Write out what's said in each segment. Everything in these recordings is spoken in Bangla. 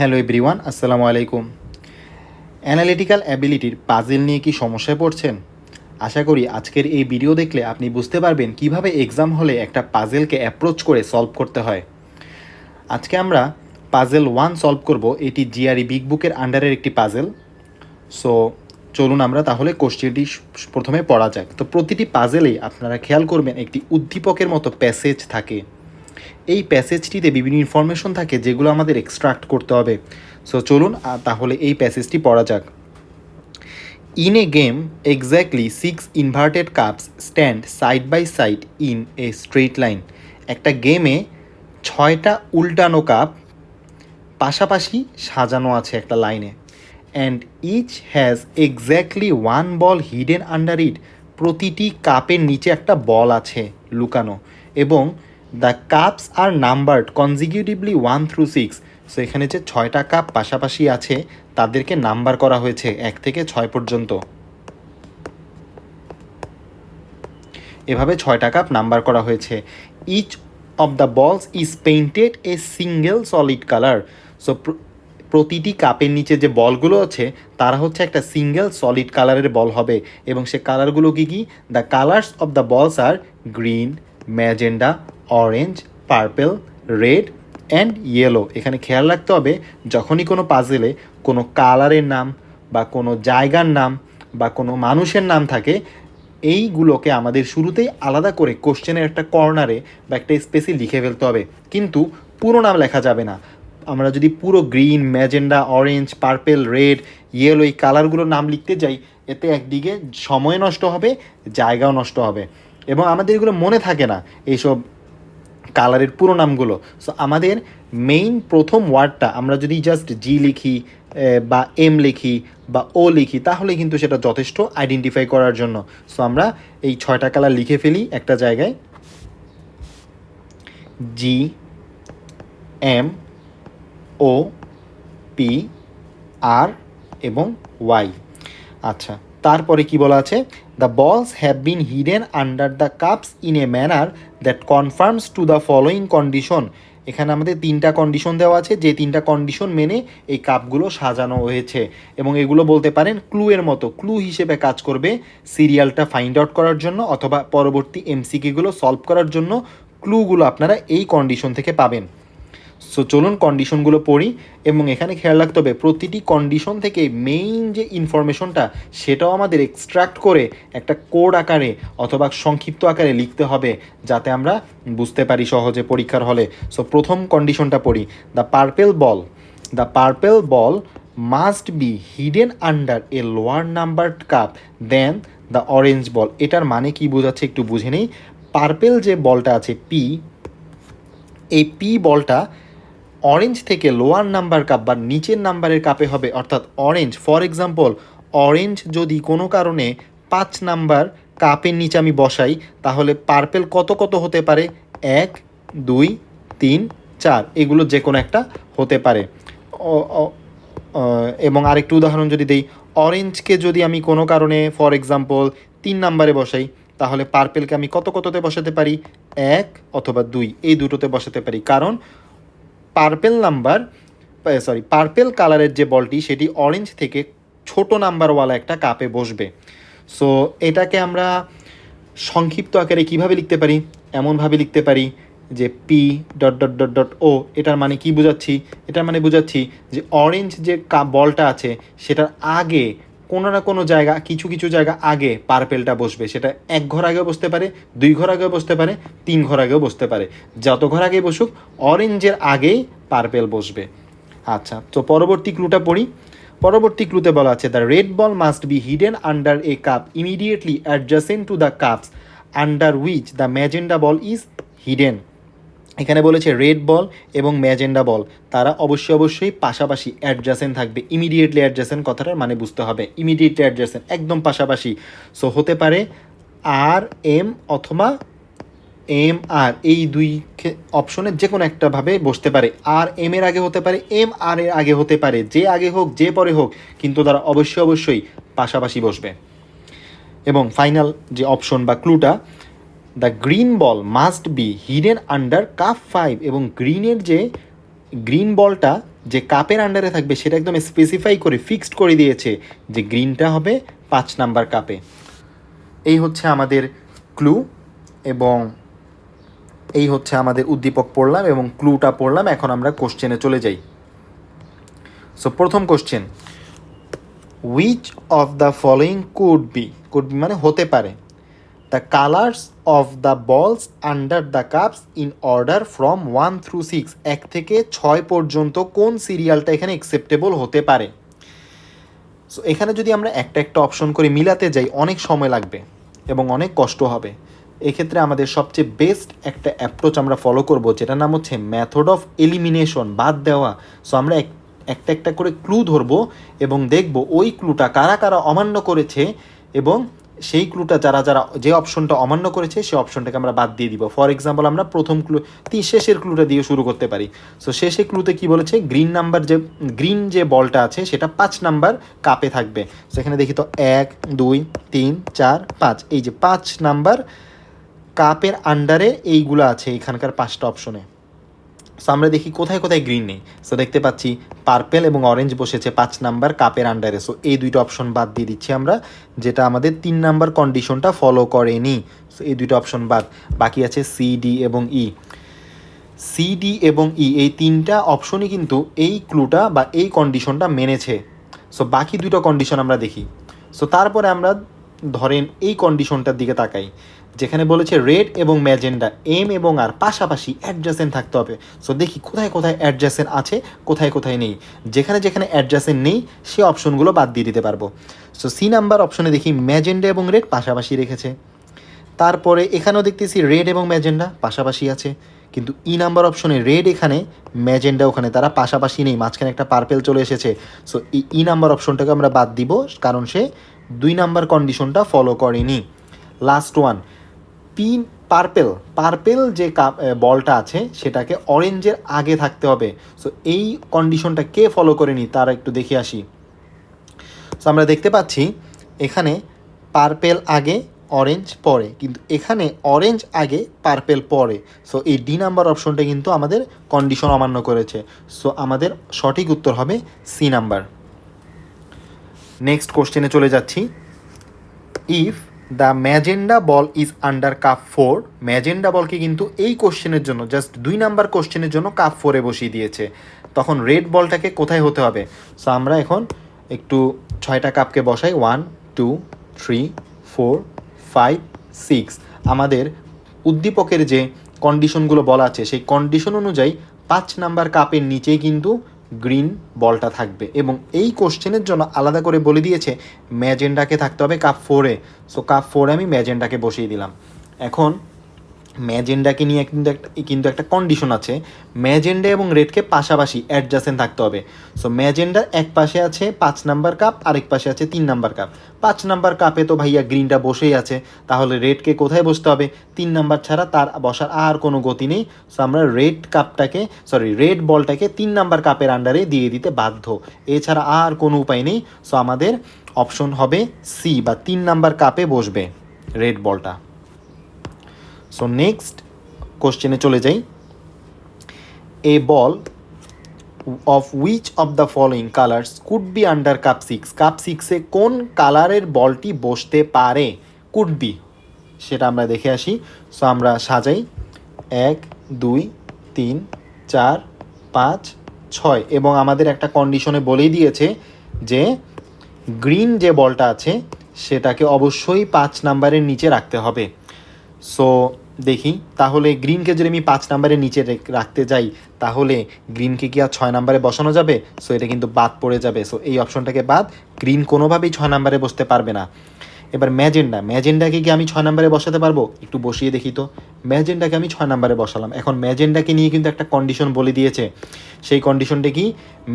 হ্যালো এভরিওয়ান, আসসালামু আলাইকুম। অ্যানালিটিক্যাল অ্যাবিলিটির পাজেল নিয়ে কি সমস্যায় পড়ছেন? আশা করি আজকের এই ভিডিও দেখলে আপনি বুঝতে পারবেন কিভাবে এক্সাম হলে একটা পাজেলকে অ্যাপ্রোচ করে সলভ করতে হয়। আজকে আমরা পাজেল 1 সলভ করব। এটি জিআরই বিগ বুকের আন্ডারের একটি পাজেল। সো চলুন আমরা তাহলে কোশ্চেনটি প্রথমে পড়া যাক। তো প্রতিটি পাজেলেই আপনারা খেয়াল করবেন একটি উদ্দীপকের মতো প্যাসেজ থাকে। এই প্যাসেজটিতে বিভিন্ন ইনফরমেশন থাকে যেগুলো আমাদের এক্সট্রাক্ট করতে হবে। সো চলুন তাহলে এই প্যাসেজটি পড়া যাক। In a game exactly 6 inverted cups stand side by side in a straight line. একটা গেমে 6টা উল্টানো কাপ পাশাপাশি সাজানো আছে একটা লাইনে। And each has exactly one ball hidden under it. প্রতিটি কাপের নিচে একটা বল আছে লুকানো, এবং the cups are numbered consecutively 1 through 6। So এখানে যে 6টা কাপ পাশাপাশি আছে তাদেরকে নাম্বার করা হয়েছে 1 থেকে 6 পর্যন্ত। এভাবে 6টা কাপ নাম্বার করা হয়েছে। ইচ অফ দ্য বলস is painted a single solid colour. So প্রতিটি কাপের নিচে যে বলগুলো আছে তারা হচ্ছে একটা সিঙ্গেল সলিড কালারের বল হবে, এবং সে কালারগুলো কী কী? The colours of the balls আর green, magenta, orange, purple, red and yellow. এখানে খেয়াল রাখতে হবে যখনই কোনো পাজেলে কোনো কালারের নাম বা কোনো জায়গার নাম বা কোনো মানুষের নাম থাকে, এইগুলোকে আমাদের শুরুতেই আলাদা করে কোশ্চেনের একটা কর্নারে বা একটা স্পেসে লিখে ফেলতে হবে, কিন্তু পুরো নাম লেখা যাবে না। আমরা যদি পুরো green, magenta, orange, purple, red, yellow এই কালারগুলোর নাম লিখতে যাই, এতে একদিকে সময় নষ্ট হবে, জায়গাও নষ্ট হবে, এবং আমাদের এগুলো মনে থাকে না এইসব কালারের পুরো নামগুলো। সো আমাদের মেইন প্রথম ওয়ার্ডটা আমরা যদি জাস্ট জি লিখি বা এম লিখি বা ও লিখি, তাহলে কিন্তু সেটা যথেষ্ট আইডেন্টিফাই করার জন্য। সো আমরা এই 6টা কালার লিখে ফেলি একটা জায়গায়, জি, এম, ও, পি, আর এবং ওয়াই। আচ্ছা, তারপরে কি বলা আছে? দ্য বলস have been hidden under the cups in a manner that confirms to the following condition. এখানে আমাদের 3টা কন্ডিশন দেওয়া আছে, যে 3টা কন্ডিশন মেনে এই কাপগুলো সাজানো হয়েছে, এবং এগুলো বলতে পারেন ক্লু এর মতো, ক্লু হিসেবে কাজ করবে সিরিয়ালটা ফাইন্ড আউট করার জন্য অথবা পরবর্তী এমসিকিউগুলো সলভ করার জন্য। ক্লুগুলো আপনারা এই কন্ডিশন থেকে পাবেন। সো চলুন কন্ডিশনগুলো পড়ি, এবং এখানে খেয়াল রাখতে হবে প্রতিটি কন্ডিশন থেকে মেইন যে ইনফরমেশনটা সেটাও আমাদের এক্সট্রাক্ট করে একটা কোড আকারে অথবা সংক্ষিপ্ত আকারে লিখতে হবে, যাতে আমরা বুঝতে পারি সহজে পরীক্ষার হলে। সো প্রথম কন্ডিশনটা পড়ি। The purple ball must be hidden under a lower numbered cup than the orange ball. এটার মানে কি বোঝাচ্ছে একটু বুঝে নেই। পার্পেল যে বলটা আছে পি, এই পি বলটা অরেঞ্জ থেকে লোয়ার নাম্বার কাপ বা নিচের নাম্বারের কাপে হবে, অর্থাৎ অরেঞ্জ। ফর এক্সাম্পল, অরেঞ্জ যদি কোনো কারণে 5 নাম্বার কাপের নিচে আমি বসাই, তাহলে পার্পেল কত কত হতে পারে? 1, 2, 3, 4, এগুলো যে কোনো একটা হতে পারে। এবং আরেকটু উদাহরণ যদি দেই, অরেঞ্জকে যদি আমি কোনো কারণে ফর এক্সাম্পল 3 নাম্বারে বসাই, তাহলে পার্পেলকে আমি কত কততে বসাতে পারি? 1 অথবা 2, এই দুটোতে বসাতে পারি, কারণ পার্পেল কালারের যে বলটি সেটি অরেঞ্জ থেকে ছোট নাম্বারওয়ালা একটা কাপে বসবে। সো এটাকে আমরা সংক্ষিপ্ত আকারে কিভাবে লিখতে পারি? এমনভাবে লিখতে পারি যে P dot dot dot dot O. এটার মানে কি বোঝাচ্ছি? এটার মানে বোঝাচ্ছি যে অরেঞ্জ যে বলটা আছে সেটার আগে কোনো না কোনো জায়গা, কিছু কিছু জায়গা আগে পার্পেলটা বসবে। সেটা 1 ঘর আগেও বসতে পারে, 2 ঘর আগেও বসতে পারে, 3 ঘর আগেও বসতে পারে। যত ঘর আগে বসুক, অরেঞ্জের আগেই পার্পেল বসবে। আচ্ছা, তো পরবর্তী ক্লুটা পড়ি। পরবর্তী ক্লুতে বলা আছে the red ball must be hidden under A cup immediately adjacent to the cups under which the magenta ball is hidden. এখানে বলেছে রেড বল এবং ম্যাজেন্ডা বল তারা অবশ্যই পাশাপাশি অ্যাডজাসেন্ট থাকবে। ইমিডিয়েটলি অ্যাডজাসেন্ট কথাটার মানে বুঝতে হবে, ইমিডিয়েটলি অ্যাডজাসেন্ট একদম পাশাপাশি। সো হতে পারে আর এম অথবা এম আর, এই দুই অপশনের যে কোনো একটা ভাবে বসতে পারে। আর এম এর আগে হতে পারে, এম আর এর আগে হতে পারে, যে আগে হোক যে পরে হোক, কিন্তু তারা অবশ্যই পাশাপাশি বসবে। এবং ফাইনাল যে অপশন বা ক্লুটা, the green ball must be hidden under cup 5। এবং গ্রিনের যে গ্রিন বলটা যে কাপের আন্ডারে থাকবে সেটা একদম স্পেসিফাই করে ফিক্সড করে দিয়েছে যে গ্রিনটা হবে 5 নাম্বার কাপে। এই হচ্ছে আমাদের ক্লু এবং এই হচ্ছে আমাদের উদ্দীপক পড়লাম এবং ক্লুটা পড়লাম। এখন আমরা কোশ্চেনে চলে যাই। সো প্রথম question, which of the following could be মানে হতে পারে দ্য কালার্স অফ দ্য বলস under the cups in order from 1 through 6, 1 থেকে 6 পর্যন্ত কোন সিরিয়ালটা এখানে অ্যাকসেপ্টেবল হতে পারে। সো এখানে যদি আমরা একটা একটা অপশন করে মিলাতে যাই অনেক সময় লাগবে এবং অনেক কষ্ট হবে। এক্ষেত্রে আমাদের সবচেয়ে বেস্ট একটা অ্যাপ্রোচ আমরা ফলো করব, যেটার নাম হচ্ছে মেথড অফ এলিমিনেশন, বাদ দেওয়া। সো আমরা একটা একটা করে ক্লু ধরবো এবং দেখব ওই ক্লুটা কারা কারা অমান্য করেছে এবং সেই ক্লুটা যারা যারা যে অপশনটা অমান্য করেছে সেই অপশনটাকে আমরা বাদ দিয়ে দিব। ফর এক্সাম্পল আমরা প্রথম ক্লু শেষের ক্লুটা দিয়ে শুরু করতে পারি। সো শেষের ক্লুতে কি বলেছে, গ্রিন যে বলটা আছে সেটা 5 নাম্বার কাপে থাকবে। সেখানে দেখি তো 1 2 3 4 5, এই যে 5 নাম্বার কাপের আন্ডারে এইগুলো আছে এখানকার 5টা অপশনে। সো আমরা দেখি কোথায় কোথায় গ্রিন নেই। সো দেখতে পাচ্ছি পার্পেল এবং অরেঞ্জ বসেছে 5 নাম্বার কাপের আন্ডারে। সো এই দুইটা অপশন বাদ দিয়ে দিচ্ছি আমরা, যেটা আমাদের 3 নাম্বার কন্ডিশনটা ফলো করেনি। সো এই দুইটা অপশন বাদ, বাকি আছে সি ডি এবং ই। সি ডি এবং ই এই 3টা অপশনই কিন্তু এই ক্লুটা বা এই কন্ডিশনটা মেনেছে। সো বাকি দুটো কন্ডিশন আমরা দেখি। সো তারপরে আমরা ধরেন এই কন্ডিশনটার দিকে তাকাই, যেখানে বলেছে রেড এবং ম্যাজেন্ডা এম এবং আর পাশাপাশি অ্যাডজাসেন্ট থাকতে হবে। সো দেখি কোথায় কোথায় অ্যাডজাসেন্ট আছে, কোথায় কোথায় নেই। যেখানে যেখানে অ্যাডজাসেন্ট নেই সে অপশনগুলো বাদ দিয়ে দিতে পারবো। সো সি নাম্বার অপশনে দেখি ম্যাজেন্ডা এবং রেড পাশাপাশি রেখেছে। তারপরে এখানেও দেখতেছি রেড এবং ম্যাজেন্ডা পাশাপাশি আছে, কিন্তু ই নাম্বার অপশনে রেড এখানে, ম্যাজেন্ডা ওখানে, তারা পাশাপাশি নেই, মাঝখানে একটা পার্পেল চলে এসেছে। সো এই ই নাম্বার অপশনটাকে আমরা বাদ দিব, কারণ সে 2 নাম্বার কন্ডিশনটা ফলো করেনি। লাস্ট ওয়ান, পার্পেল যে বলটা আছে সেটাকে অরেঞ্জের আগে থাকতে হবে। সো এই কন্ডিশনটা কে ফলো করেনি তারা একটু দেখে আসি। সো আমরা দেখতে পাচ্ছি এখানে পার্পেল আগে অরেঞ্জ পরে, কিন্তু এখানে অরেঞ্জ আগে পার্পেল পরে। সো এই ডি নাম্বার অপশনটা কিন্তু আমাদের কন্ডিশন অমান্য করেছে। সো আমাদের সঠিক উত্তর হবে সি নাম্বার। নেক্সট কোশ্চেনে চলে যাচ্ছি। If the magenta ball is under cup 4, magenta বলকে কিন্তু এই কোশ্চেনের জন্য জাস্ট 2 নাম্বার কোশ্চেনের জন্য কাপ 4-এ বসিয়ে দিয়েছে, তখন রেড বলটাকে কোথায় হতে হবে। সো আমরা এখন একটু 6টা কাপকে বসাই, 1 2 3 4 5 6। আমাদের উদ্দীপকের যে কন্ডিশনগুলো বলা আছে সেই কন্ডিশন অনুযায়ী 5 নাম্বার কাপের নিচেই কিন্তু গ্রিন বলটা থাকবে এবং এই কোশ্চেনের জন্য আলাদা করে বলে দিয়েছে ম্যাজেন্ডাকে থাকতে হবে কাপ 4-এ। সো কাপ 4-এ আমি ম্যাজেন্ডাকে বসিয়ে দিলাম। এখন ম্যাজেন্ডাকে নিয়ে কিন্তু একটা কন্ডিশন আছে, ম্যাজেন্ডা এবং রেডকে পাশাপাশি অ্যাডজাসেন্ট থাকতে হবে। সো ম্যাজেন্ডার এক পাশে আছে 5 নাম্বার কাপ, আরেক পাশে আছে 3 নাম্বার কাপ। 5 নাম্বার কাপে তো ভাইয়া গ্রিনটা বসেই আছে, তাহলে রেডকে কোথায় বসতে হবে, 3 নাম্বার ছাড়া তার বসার আর কোনো গতি নেই। সো আমরা রেড বলটাকে 3 নাম্বার কাপের আন্ডারে দিয়ে দিতে বাধ্য, এছাড়া আর কোনো উপায় নেই। সো আমাদের অপশন হবে সি বা 3 নাম্বার কাপে বসবে রেড বলটা। সো নেক্সট কোশ্চেনে চলে যাই। A ball of which of the following colours could be under cup 6, cup 6-এ কোন কালারের বলটি বসতে পারে, কুড বি, সেটা আমরা দেখে আসি। সো আমরা সাজাই 1 2 3 4 5 6 এবং আমাদের একটা কন্ডিশনে বলেই দিয়েছে যে গ্রিন যে বলটা আছে সেটাকে অবশ্যই 5 নাম্বারের নিচে রাখতে হবে। সো দেখি তাহলে গ্রিনকে যদি আমি 5 নাম্বারের নিচে রাখতে যাই তাহলে গ্রিনকে কি আর 6 নাম্বারে বসানো যাবে? সো এটা কিন্তু বাদ পড়ে যাবে। সো এই অপশনটাকে বাদ, গ্রিন কোনোভাবেই 6 নাম্বারে বসতে পারবে না। এবার ম্যাজেন্ডাকে কি আমি 6 নাম্বারে বসাতে পারবো? একটু বসিয়ে দেখি তো। ম্যাজেন্ডাকে আমি 6 নাম্বারে বসালাম। এখন ম্যাজেন্ডাকে নিয়ে কিন্তু একটা কন্ডিশন বলে দিয়েছে, সেই কন্ডিশনটা কি,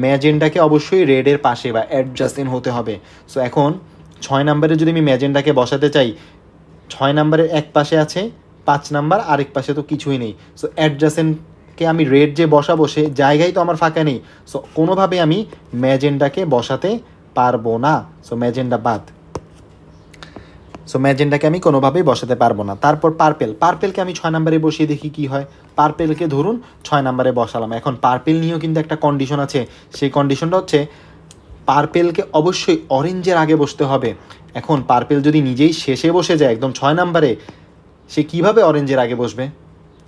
ম্যাজেন্ডাকে অবশ্যই রেডের পাশে বা অ্যাডজাসেন্ট হতে হবে। সো এখন 6 নাম্বারে যদি আমি ম্যাজেন্ডাকে বসাতে চাই, 6 নাম্বারের এক পাশে আছে 5 নাম্বার, আরেক পাশে তো কিছুই নেই। সো অ্যাডজাসেন্টকে আমি রেড যে বসাবো সে জায়গায় তো আমার ফাঁকা নেই। সো কোনোভাবে আমি ম্যাজেন্ডাকে বসাতে পারবো না। সো ম্যাজেন্ডা বাদ। সো ম্যাজেন্টাকে আমি কোনোভাবেই বসাতে পারবো না। তারপর পার্পেলকে আমি 6 নম্বরে বসিয়ে দেখি কি হয়। পার্পেলকে ধরুন 6 নম্বরে বসালাম। এখন পার্পেল নিয়েও কিন্তু একটা কন্ডিশন আছে, সেই কন্ডিশনটা হচ্ছে পার্পেলকে অবশ্যই অরেঞ্জের আগে বসতে হবে। এখন পার্পেল যদি নিজেই শেষে বসে যায় একদম 6 নম্বরে, সে কীভাবে অরেঞ্জের আগে বসবে?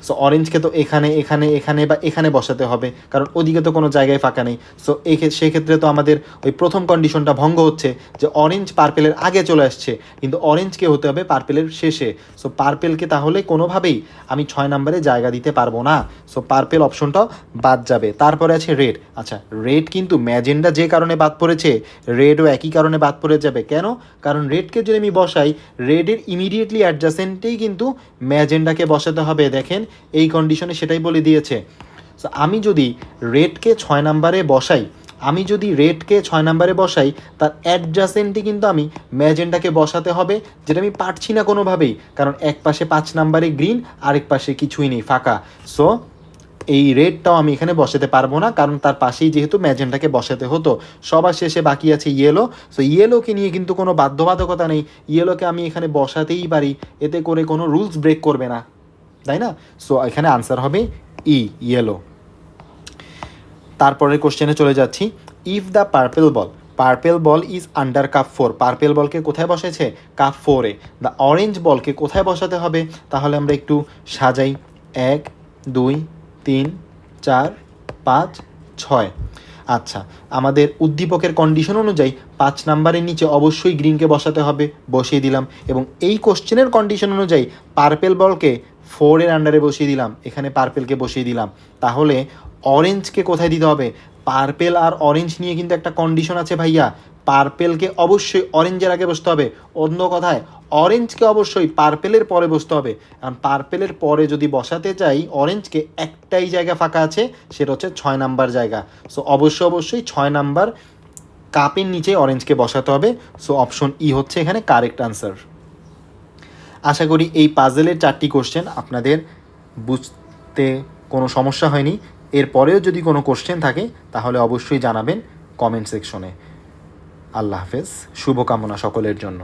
সো অরেঞ্জকে তো এখানে এখানে এখানে বা এখানে বসাতে হবে, কারণ ওদিকে তো কোনো জায়গায় ফাঁকা নেই। সো সেক্ষেত্রে তো আমাদের ওই প্রথম কন্ডিশনটা ভঙ্গ হচ্ছে যে অরেঞ্জ পার্পেলের আগে চলে আসছে, কিন্তু অরেঞ্জকে হতে হবে পার্পেলের শেষে। সো পার্পেলকে তাহলে কোনোভাবেই আমি 6 নম্বরে জায়গা দিতে পারবো না। সো পার্পেল অপশনটাও বাদ যাবে। তারপরে আছে রেড। আচ্ছা, রেড কিন্তু ম্যাজেন্ডা যে কারণে বাদ পড়েছে, রেডও একই কারণে বাদ পড়ে যাবে। কেন? কারণ রেডকে যদি আমি বসাই, রেডের ইমিডিয়েটলি অ্যাডজাসেন্টেই কিন্তু ম্যাজেন্ডাকে বসাতে হবে। দেখেন এই কন্ডিশনে সেটাই বলে দিয়েছে। সো আমি যদি রেডকে 6 নম্বরে বসাই, তার অ্যাডজাসেন্টই কিন্তু আমি ম্যাজেন্টাকে বসাতে হবে, যেটা আমি পারছি না কোনোভাবেই, কারণ এক পাশে 5 নম্বরে গ্রিন, আরেক পাশে কিছুই নেই, ফাঁকা। সো এই রেডটাও আমি এখানে বসাতে পারবো না, কারণ তার পাশেই যেহেতু ম্যাজেন্টাকে বসাতে হতো। সবার শেষে বাকি আছে ইয়েলো। সো ইয়েলোকে নিয়ে কিন্তু কোনো বাধ্যবাধকতা নেই, ইয়েলোকে আমি এখানে বসাতেই পারি, এতে করে কোনো রুলস ব্রেক করবে না, তাই না? সো এখানে আনসার হবে ই, ইয়েলো। তারপরের কোশ্চেনে চলে যাচ্ছি। If the purple ball is under cup 4, purple বলকে কোথায় বসেছে? কাপ 4-এ। দ্য অরেঞ্জ বলকে কোথায় বসাতে হবে? তাহলে আমরা একটু সাজাই। 1 2 3 4 5 6। আচ্ছা, আমাদের উদ্দীপকের কন্ডিশন অনুযায়ী 5 নাম্বারের নিচে অবশ্যই গ্রিনকে বসাতে হবে, বসিয়ে দিলাম। এবং এই কোশ্চেনের কন্ডিশন অনুযায়ী পার্পেল বলকে 4-এর আন্ডারে বসিয়ে দিলাম, এখানে পার্পেলকে বসিয়ে দিলাম। তাহলে অরেঞ্জকে কোথায় দিতে হবে? পার্পেল আর অরেঞ্জ নিয়ে কিন্তু একটা কন্ডিশন আছে ভাইয়া, পার্পেলকে অবশ্যই অরেঞ্জের আগে বসতে হবে। অন্য কথায় অরেঞ্জকে অবশ্যই পার্পেলের পরে বসতে হবে। কারণ পার্পেলের পরে যদি বসাতে চাই অরেঞ্জকে, একটাই জায়গা ফাঁকা আছে, সেটা হচ্ছে 6 নাম্বার জায়গা। সো অবশ্যই 6 নাম্বার কাপের নিচে অরেঞ্জকে বসাতে হবে। সো অপশন ই হচ্ছে এখানে কারেক্ট আনসার। আশা করি এই পাজেলের 4টি কোশ্চেন আপনাদের বুঝতে কোনো সমস্যা হয়নি। এরপরেও যদি কোনো কোশ্চেন থাকে তাহলে অবশ্যই জানাবেন কমেন্ট সেকশনে। আল্লাহ হাফেজ, শুভকামনা সকলের জন্য।